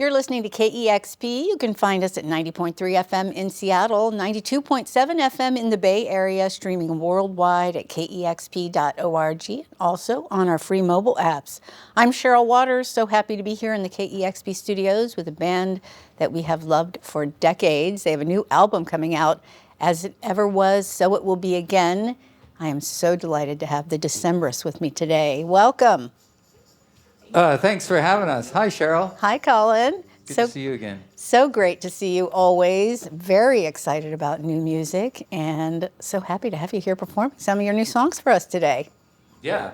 You're listening to KEXP. You can find us at 90.3 FM in Seattle, 92.7 FM in the Bay Area, streaming worldwide at kexp.org, also on our free mobile apps. I'm Cheryl Waters, so happy to be here in the KEXP studios with a band that we have loved for decades. They have a new album coming out, As It Ever Was, So It Will Be Again. I am so delighted to have the Decemberists with me today. Welcome. Thanks for having us. Hi, Cheryl. Hi, Colin. Good to see you again. So great to see you always. Very excited about new music and so happy to have you here performing some of your new songs for us today. Yeah,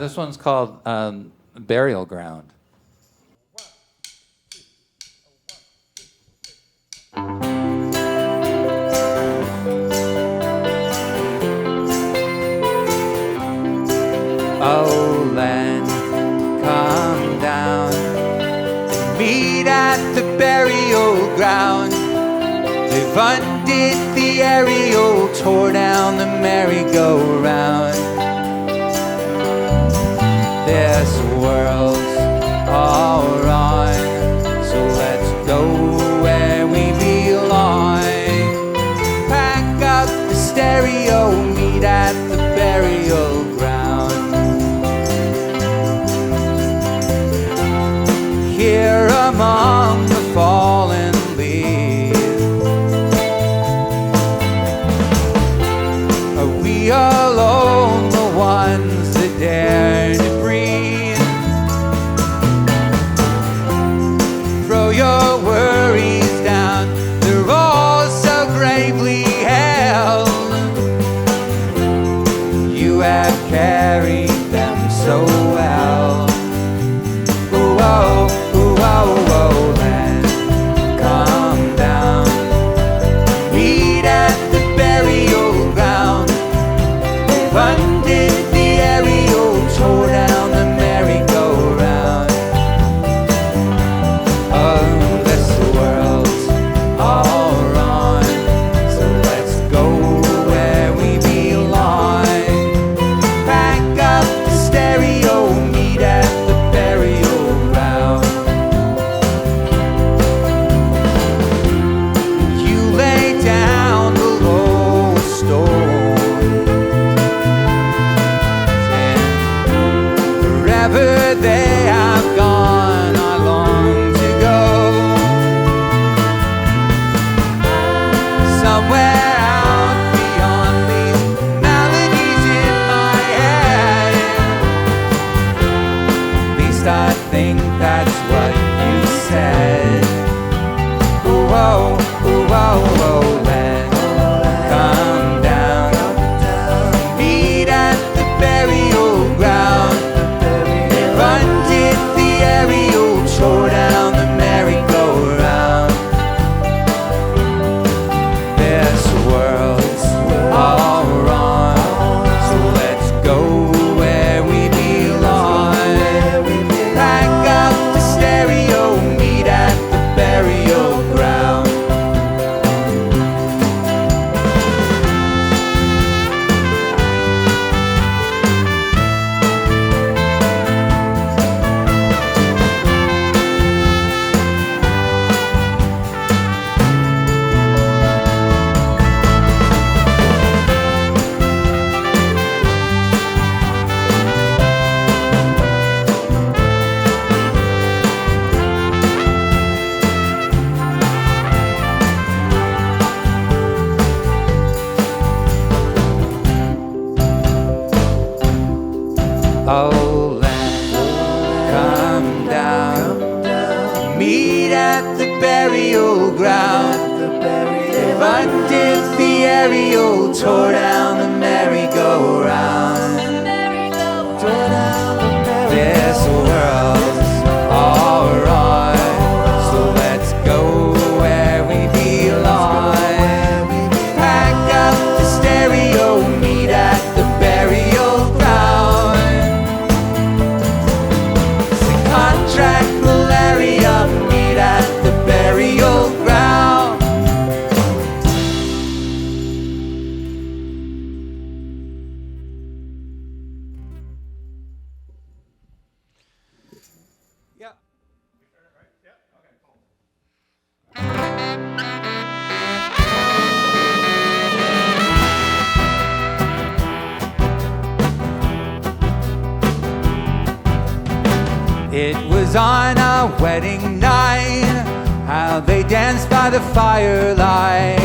this one's called Burial Ground. Oh, land, come down and meet at the burial ground. They've undid the aerial, tore down the merry-go-round. This world's all wrong, so let's go where we belong. Pack up the stereo, meet at the burial ground. Here among the fallen leaves, are we alone, the ones that dare to breathe? Throw your worries down, they're all so gravely held. You have carried them so well. Whoa. Oh, land, come down, meet at the burial ground. They've undid the aerial, tore down the merry-go-round. Oh, this world's all wrong, so let's go where we belong. Pack up the stereo, meet at the burial ground. Down the lowest stone, and wherever they have gone, I long to go. Somewhere out beyond these melodies in my head. At least I think that's what you said. Whoa, whoa, whoa, land, come down, meet at the burial ground. They've undid the aerial, tore down the merry-go-round. This world's all wrong, so let's go where we belong. Pack up the stereo, meet at the burial ground. Oh, land, come down, meet at the burial ground. They've undid the aerial, tore down the merry-go-round. This world's all right, so let's go where we belong. Pack up the stereo, meet at the burial ground. Contract malaria, meet at the burial ground. It was on our wedding night, how they danced by the firelight,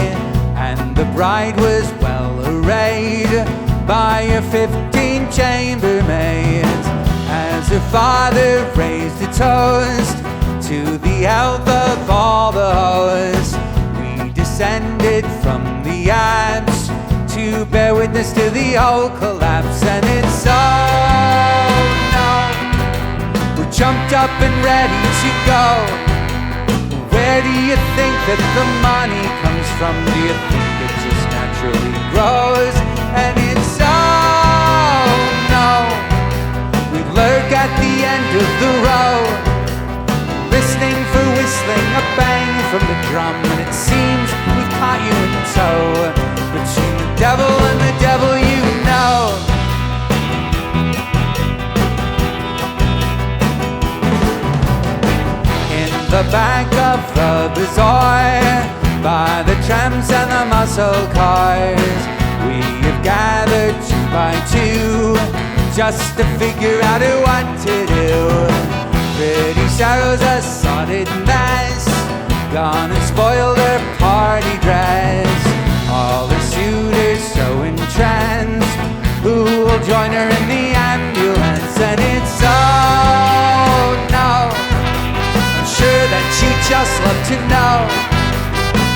and the bride was well arrayed by her 15 chambermaids, as her father raised a toast to the health of all the hosts. We descended from the Alps to bear witness to the whole collapse, and it's so jumped up and ready to go. Where do you think that the money comes from? Do you think it just naturally grows? And it's no, we lurk at the end of the road, listening for whistling, a bang from the drum, and it seems we've caught you in tow. Between the devil and the devil, you know. The back of the bazaar, by the trams and the muscle cars, we have gathered 2 by 2 just to figure out what to do. Pretty Cheryl's a sodded mess, gone and spoiled her party dress. All her suitors so entranced, who will join her in the ambulance? And it's so no, sure that you just love to know.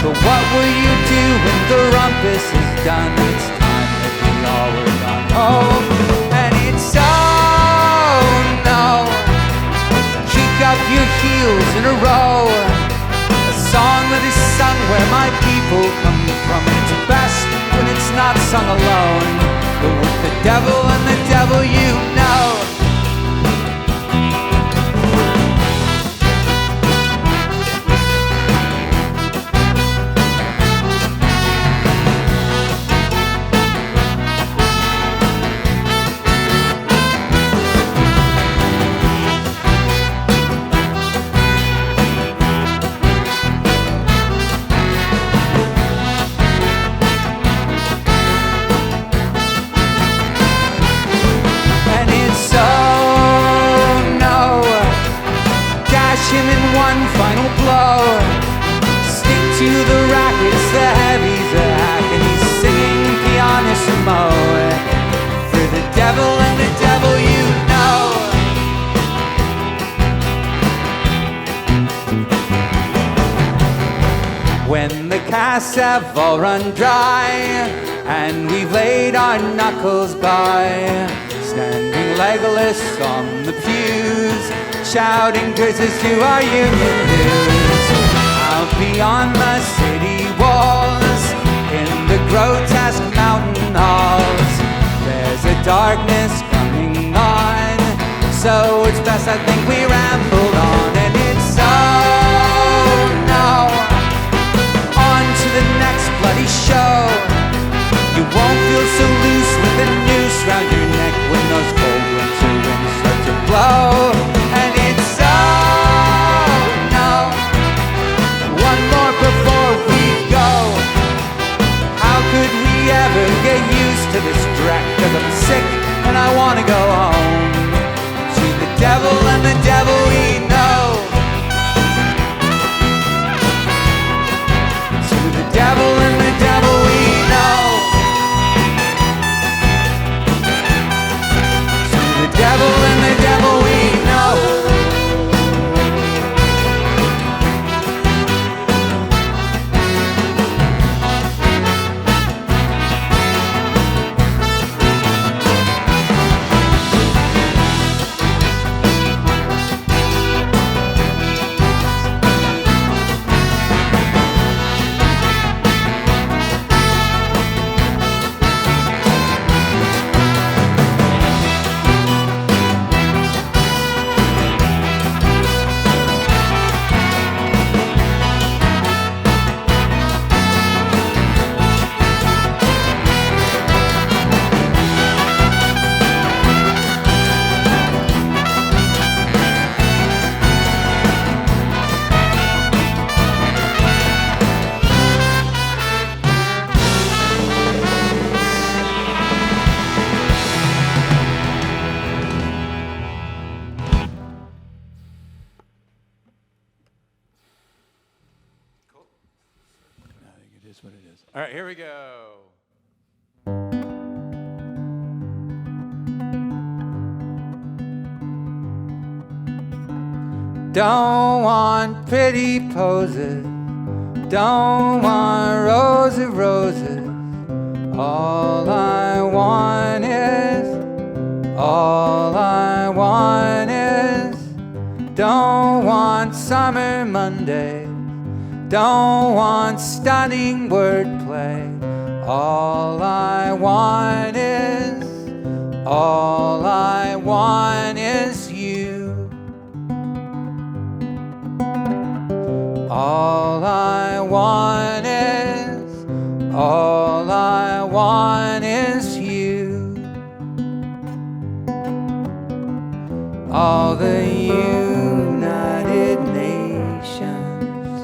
But what will you do when the rumpus is done? It's time that we all were gone home. And it's so no, kick up your heels in a row, a song that is sung where my people come from. It's best when it's not sung alone, but with the devil and the devil, you know. Him in one final blow, stick to the rackets, the heavies, the hack, and he's singing pianissimo for the devil and the devil, you know. When the casts have all run dry and we've laid our knuckles by, standing legless on the pews, shouting curses to our union dues. Out beyond the city walls, in the grotesque mountain halls, there's a darkness coming on, so it's best I think we rambled on. And it's so no, on to the next bloody show. You won't feel so loose with a noose round your neck when those cold winter winds start to blow. And it's so no, one more before we go. How could we ever get used to this dreck? 'Cause I'm sick and I wanna go home to the devil and the devil we is what it is. All right, here we go. Don't want pretty poses, don't want rows of roses. All I want is, don't want summer Mondays, don't want stunning wordplay. All I want is you. All I want is you. All the United Nations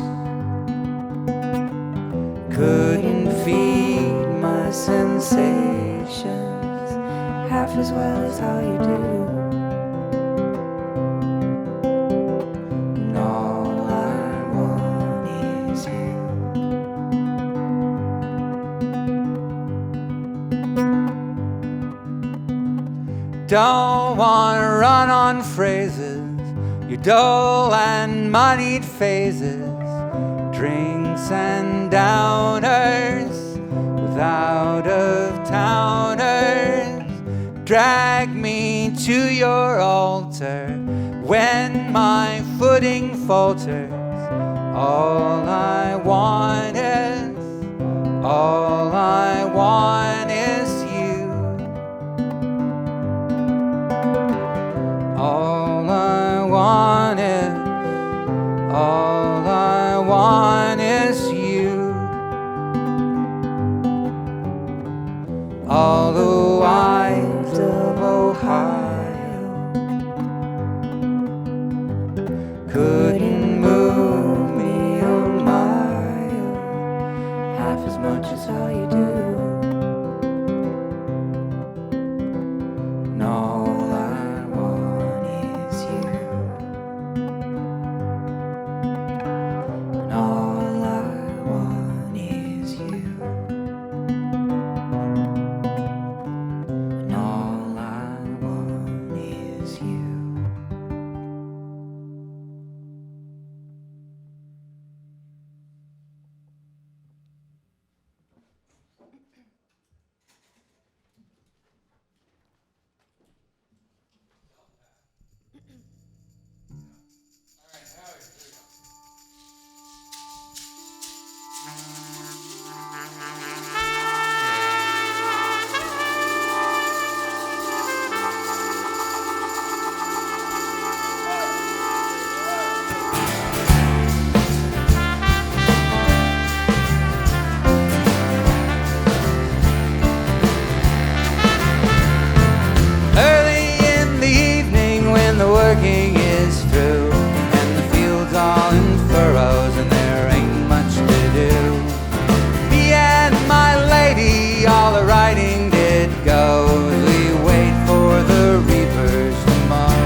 couldn't feed my sensations half as well as how you do. Don't want to run on phrases, your dull and moneyed phases, drinks and downers, with out-of-towners. Drag me to your altar when my footing falters. All I want is you. All I want is you. All the wilds of Ohio couldn't move me a mile half as much as how you do. And all I want is you. And all I want is you. And all I want is you. Early in the evening when the working is through and the fields all in furrows and there ain't much to do, me and my lady, all the riding did go as we wait for the reapers to mow.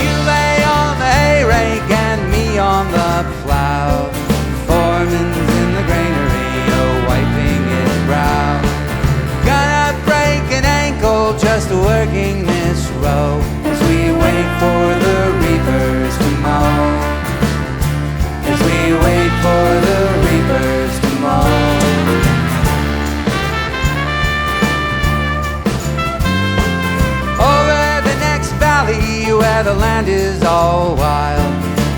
You lay on the hay rake and me on the plow. Foreman's in the granary, wiping his brow. Gonna break an ankle just working this row as we wait for the reapers to mow. As we wait for the reapers to mow. Over the next valley where the land is all wild,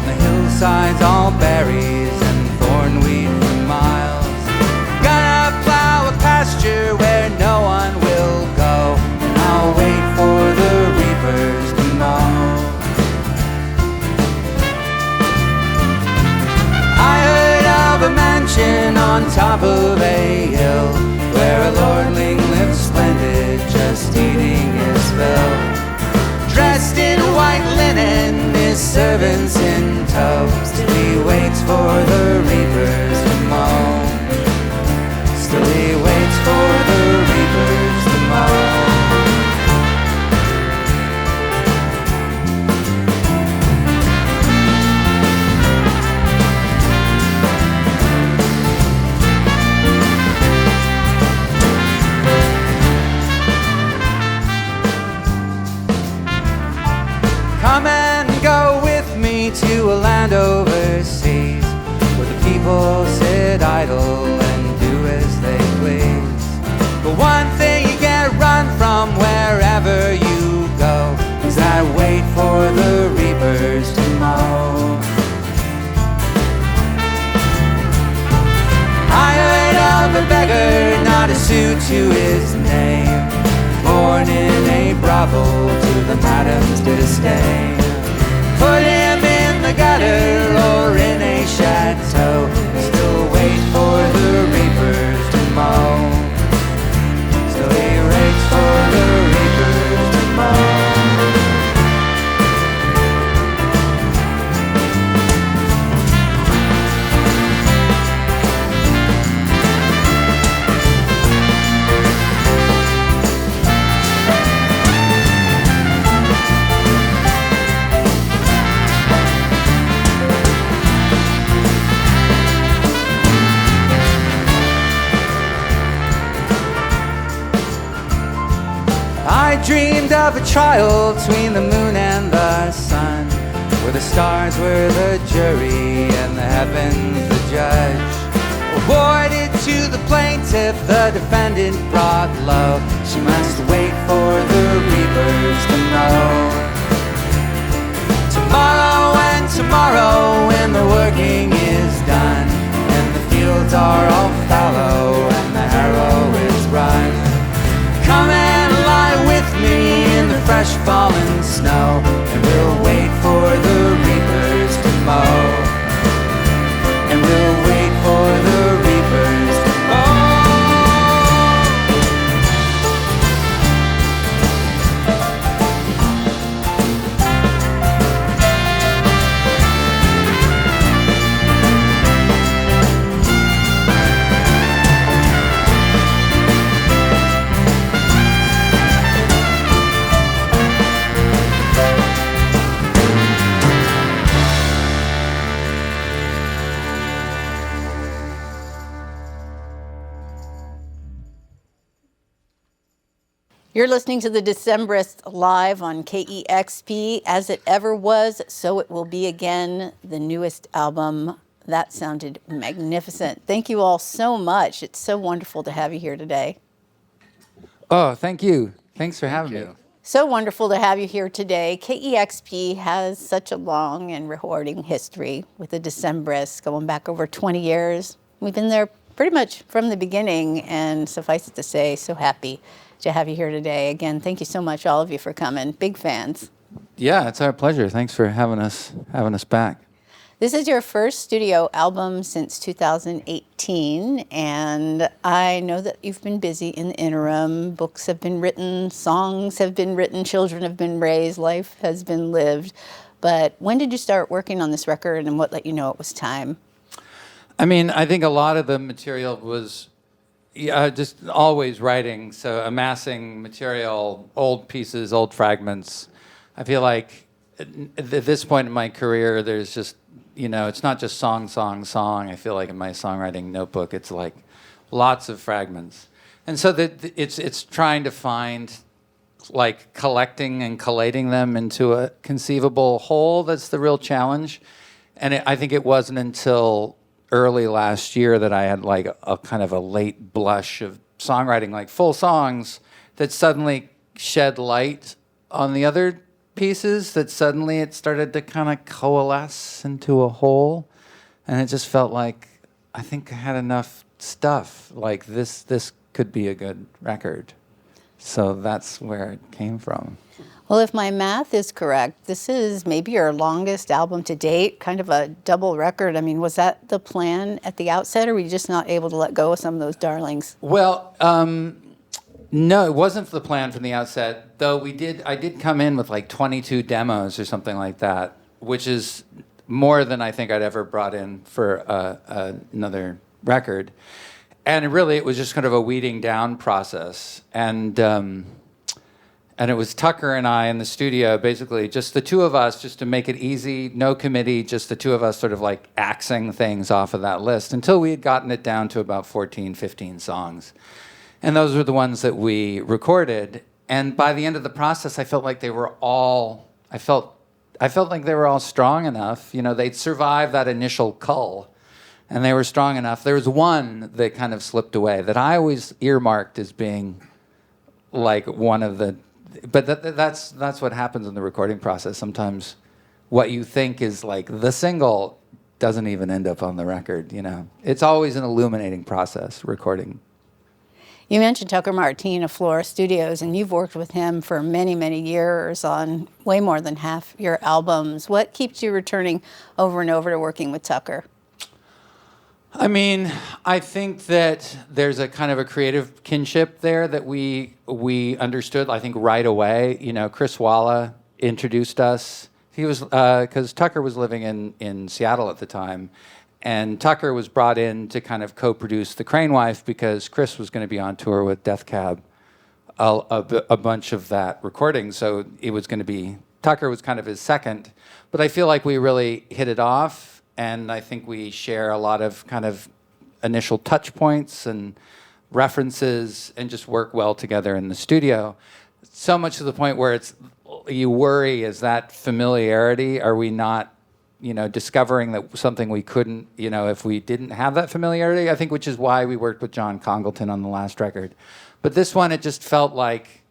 the hillsides all berries and thornweed for miles. Gonna plow a pasture where no one will go, and I'll wait for the reapers to mow. I heard of a mansion on top of a hill where a lordling lives splendid, just eating his fill. Dressed in white linen, his servants in tow. Still he waits for the reapers to mow. Still he waits for the reapers to mow. Come and go with me to a land overseas, where the people sit idle and do as they please. But one thing you can't run from wherever you go is that wait for the reapers to mow. I heard of a beggar, not a sou to his name, born in a brothel to the madam's disdain. Put him in the gutter or in a chateau, still wait for the reapers to mow. Still he waits for the reapers to mow. I dreamed of a trial between the moon and the sun, where the stars were the jury and the heavens the judge. Awarded to the plaintiff, the defendant brought low. She must wait for the reapers to mow. Tomorrow and tomorrow, when the working is done, and the fields are all fallow and the harrow is run, come and lie with me in the fresh fallen snow, and we'll wait for the reapers to mow. And we'll wait for the reapers to mow. You're listening to the Decemberists live on KEXP. As it ever was, so it will be again, the newest album. That sounded magnificent. Thank you all so much. It's so wonderful to have you here today. Oh, thank you. Thanks for having me. So wonderful to have you here today. KEXP has such a long and rewarding history with the Decemberists, going back over 20 years. We've been there pretty much from the beginning, and suffice it to say, so happy to have you here today. Again, thank you so much, all of you, for coming. Big fans. Yeah, it's our pleasure. Thanks for having us back. This is your first studio album since 2018, and I know that you've been busy in the interim. Books have been written, songs have been written, children have been raised, life has been lived. But when did you start working on this record, and what let you know it was time? I mean, I think a lot of the material was just always writing, so amassing material, old pieces, old fragments. I feel like at this point in my career, there's just, it's not just song. I feel like in my songwriting notebook, it's like lots of fragments. And so that it's trying to find, like, collecting and collating them into a conceivable whole that's the real challenge. And I think it wasn't until early last year that I had like a kind of a late blush of songwriting, like full songs that suddenly shed light on the other pieces, that suddenly it started to kind of coalesce into a whole. And it just felt like, I think I had enough stuff, like this could be a good record. So that's where it came from. Well, if my math is correct, this is maybe your longest album to date, kind of a double record. I mean, was that the plan at the outset, or were you just not able to let go of some of those darlings? Well, no, it wasn't the plan from the outset, though I did come in with like 22 demos or something like that, which is more than I think I'd ever brought in for another record. And really, it was just kind of a weeding down process. And it was Tucker and I in the studio, basically just the two of us, just to make it easy, no committee, just the two of us sort of like axing things off of that list until we had gotten it down to about 14, 15 songs. And those were the ones that we recorded. And by the end of the process, I felt like they were all, I felt they were all strong enough. You know, they'd survived that initial cull, and they were strong enough. There was one that kind of slipped away that I always earmarked as being like one of the. But that's what happens in the recording process. Sometimes what you think is like the single doesn't even end up on the record. You know, it's always an illuminating process recording. You mentioned Tucker Martine of Flora Studios, and you've worked with him for many, many years on way more than half your albums. What keeps you returning over and over to working with Tucker? I mean, I think that there's a kind of a creative kinship there that we understood, I think, right away. You know, Chris Wahl introduced us. He was, because Tucker was living in Seattle at the time, and Tucker was brought in to kind of co-produce The Crane Wife because Chris was going to be on tour with Death Cab a bunch of that recording. So it was going to be, Tucker was kind of his second. But I feel like we really hit it off, and I think we share a lot of kind of initial touch points and references and just work well together in the studio. So much to the point where you worry, is that familiarity? Are we not, you know, discovering that something we couldn't, you know, if we didn't have that familiarity, I think, which is why we worked with John Congleton on the last record. But this one, it just felt like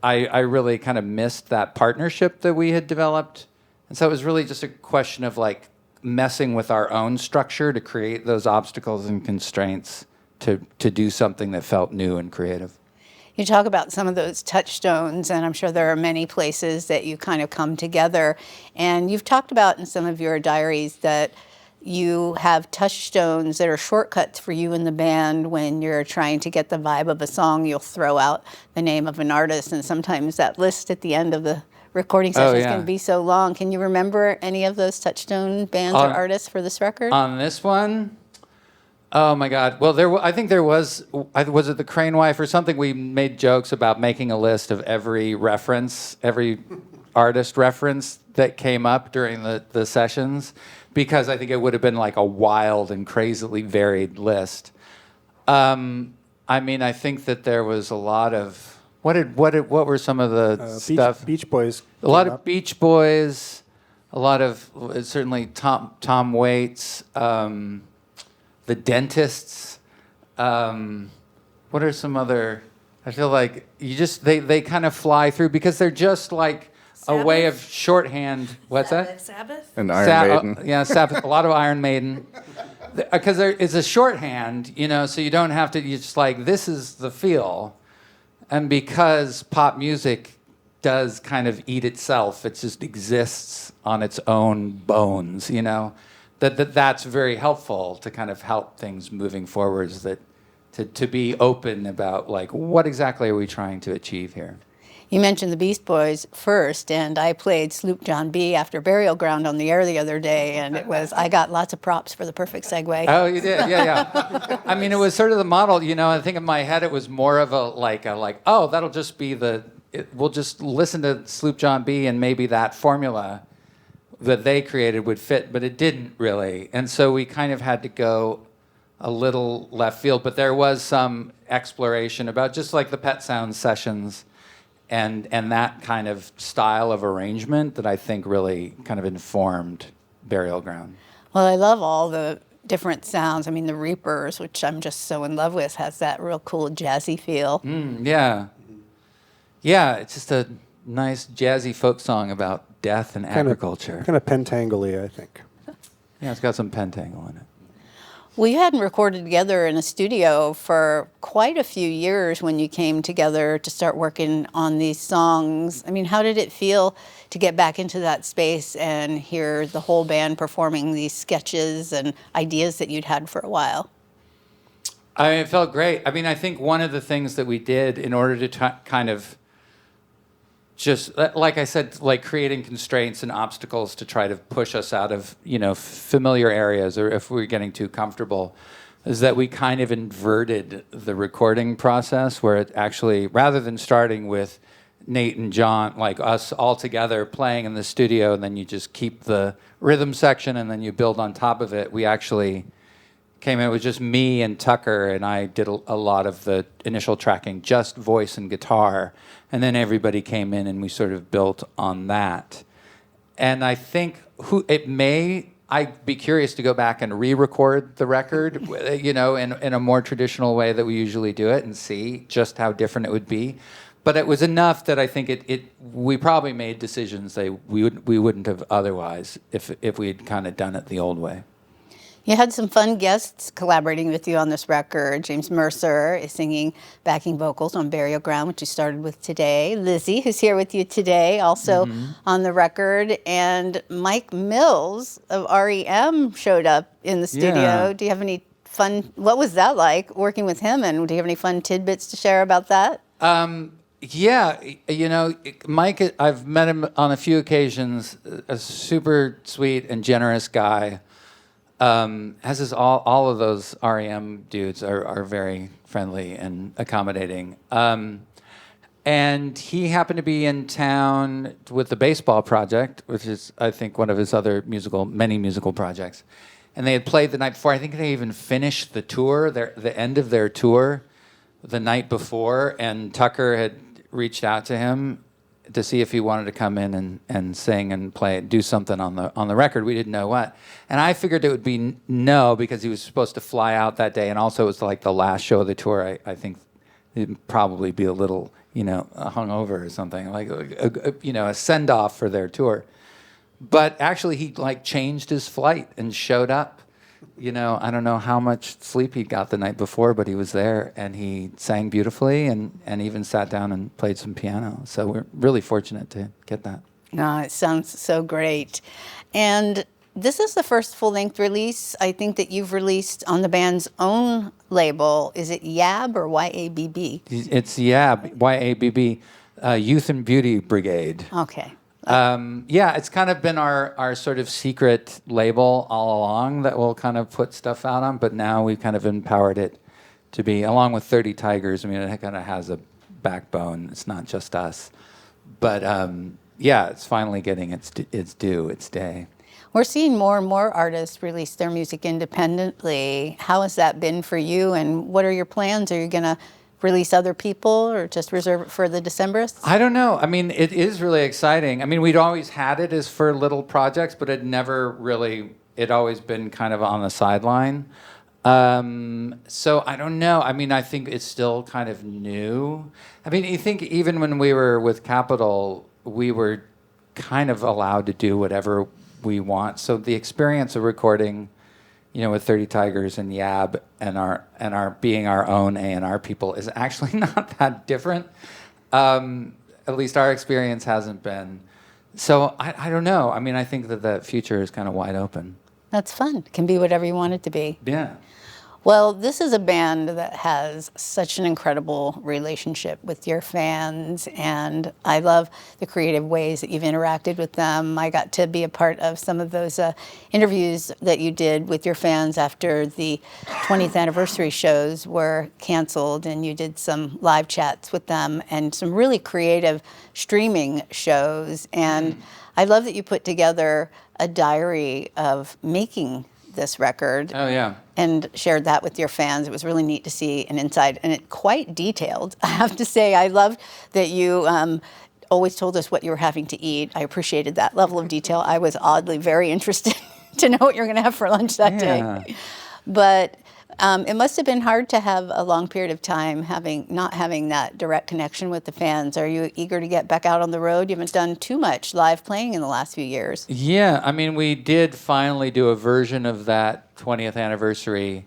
I really kind of missed that partnership that we had developed. And so it was really just a question of like messing with our own structure to create those obstacles and constraints to do something that felt new and creative. You talk about some of those touchstones, and I'm sure there are many places that you kind of come together. And you've talked about in some of your diaries that you have touchstones that are shortcuts for you in the band. When you're trying to get the vibe of a song, you'll throw out the name of an artist, and sometimes that list at the end of the recording sessions can be so long. Can you remember any of those touchstone bands or artists for this record? On this one? Oh my God! Well, I think there was it The Crane Wife or something? We made jokes about making a list of every reference, every artist reference that came up during the sessions, because I think it would have been like a wild and crazily varied list. I mean, I think that there was a lot of what were some of the stuff? Beach Boys. A lot of Beach Boys. A lot of certainly Tom Waits. The Dentists. What are some other? I feel like they kind of fly through because they're just like Sabbath? a way of shorthand. What's that? Sabbath? And Iron Maiden. Yeah, Sabbath. A lot of Iron Maiden. Because it's a shorthand, you know, so you don't have to. You're just like, this is the feel, and because pop music does kind of eat itself, it just exists on its own bones, you know. That's very helpful to kind of help things moving forwards, that to be open about like what exactly are we trying to achieve here. You mentioned the Beast Boys first, and I played Sloop John B after Burial Ground on the air the other day, and I got lots of props for the perfect segue. Oh, you did? Yeah. I mean, it was sort of the model, you know. I think in my head it was more of a oh, that'll just be we'll just listen to Sloop John B and maybe that formula that they created would fit, but it didn't really. And so we kind of had to go a little left field, but there was some exploration about just like the Pet Sounds sessions and that kind of style of arrangement that I think really kind of informed Burial Ground. Well, I love all the different sounds. I mean, the Reapers, which I'm just so in love with, has that real cool jazzy feel. Yeah, it's just a nice jazzy folk song about death and agriculture. Kind of pentangle-y, I think. Yeah, it's got some pentangle in it. Well, you hadn't recorded together in a studio for quite a few years when you came together to start working on these songs. I mean, how did it feel to get back into that space and hear the whole band performing these sketches and ideas that you'd had for a while? I mean, it felt great. I mean, I think one of the things that we did in order to kind of just, like I said, like creating constraints and obstacles to try to push us out of, you know, familiar areas, or if we're getting too comfortable, is that we kind of inverted the recording process, where it actually, rather than starting with Nate and John, like us all together playing in the studio, and then you just keep the rhythm section and then you build on top of it, we actually came in with just me and Tucker, and I did a lot of the initial tracking, just voice and guitar, and then everybody came in and we sort of built on that. I think I'd be curious to go back and re-record the record, you know, in a more traditional way that we usually do it, and see just how different it would be. But it was enough that I think we probably made decisions that we wouldn't have otherwise if we had kind of done it the old way. You had some fun guests collaborating with you on this record. James Mercer is singing backing vocals on Burial Ground, which you started with today. Lizzie, who's here with you today, also on the record. And Mike Mills of REM showed up in the studio. Yeah. Do you have any fun, what was that like working with him? And do you have any fun tidbits to share about that? Yeah, you know, Mike, I've met him on a few occasions, a super sweet and generous guy. As is all of those REM dudes are very friendly and accommodating. And he happened to be in town with the baseball project, which is, I think, one of his other many musical projects. And they had played the night before. I think they even finished the tour, the end of their tour, the night before. And Tucker had reached out to him to see if he wanted to come in and sing and play, do something on the record. We didn't know what. And I figured it would be no, because he was supposed to fly out that day. And also it was like the last show of the tour. I think he'd probably be a little, you know, hungover or something, like a send-off for their tour. But actually he like changed his flight and showed up. You know, I don't know how much sleep he got the night before, but he was there and he sang beautifully and even sat down and played some piano. So we're really fortunate to get that. No, it sounds so great. And this is the first full-length release, I think, that you've released on the band's own label. Is it YAB or YABB? It's YAB, Y-A-B-B, Youth and Beauty Brigade. Okay. Yeah, it's kind of been our sort of secret label all along that we'll kind of put stuff out on, but now we've kind of empowered it to be, along with 30 Tigers. I mean, it kind of has a backbone. It's not just us. But yeah, it's finally getting its due, its day. We're seeing more and more artists release their music independently. How has that been for you, and what are your plans? Are you going to release other people or just reserve it for the Decemberists? I don't know. I mean, it is really exciting. I mean, we'd always had it as for little projects, but it always been kind of on the sideline. So I don't know. I mean, I think it's still kind of new. I mean, you think even when we were with Capitol, we were kind of allowed to do whatever we want. So the experience of recording, you know, with 30 Tigers and YAB and our being our own A&R people is actually not that different. At least our experience hasn't been. So I don't know. I mean, I think that the future is kind of wide open. That's fun. It can be whatever you want it to be. Yeah. Well, this is a band that has such an incredible relationship with your fans, and I love the creative ways that you've interacted with them. I got to be a part of some of those interviews that you did with your fans after the 20th anniversary shows were canceled, and you did some live chats with them and some really creative streaming shows. And I love that you put together a diary of making this record. Oh, yeah. And shared that with your fans. It was really neat to see an inside, and it quite detailed. I have to say, I loved that you always told us what you were having to eat. I appreciated that level of detail. I was oddly very interested to know what you were going to have for lunch that day. But it must have been hard to have a long period of time not having that direct connection with the fans. Are you eager to get back out on the road? You haven't done too much live playing in the last few years. Yeah, I mean, we did finally do a version of that 20th anniversary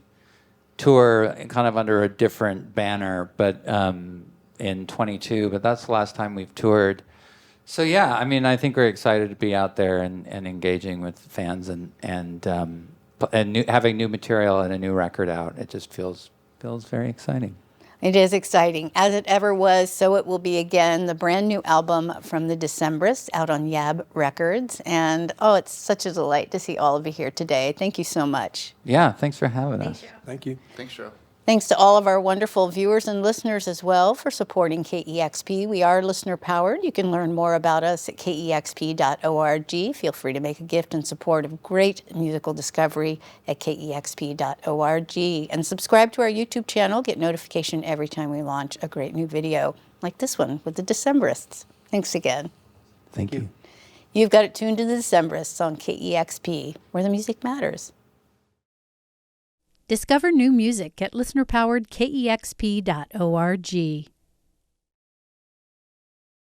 tour kind of under a different banner, but in 22, but that's the last time we've toured. So yeah, I mean, I think we're excited to be out there and engaging with fans and having new material and a new record out. It just feels very exciting. It is exciting. As it ever was, so it will be again. The brand new album from the Decemberists out on YAB Records. And it's such a delight to see all of you here today. Thank you so much. Yeah, thanks for having us. Thank you. Thanks, Cheryl. Thanks to all of our wonderful viewers and listeners as well for supporting KEXP. We are listener-powered. You can learn more about us at KEXP.org. Feel free to make a gift in support of great musical discovery at KEXP.org. And subscribe to our YouTube channel. Get notification every time we launch a great new video, like this one with the Decemberists. Thanks again. Thank you. You've got it tuned to the Decemberists on KEXP, where the music matters. Discover new music at listener-powered KEXP.org.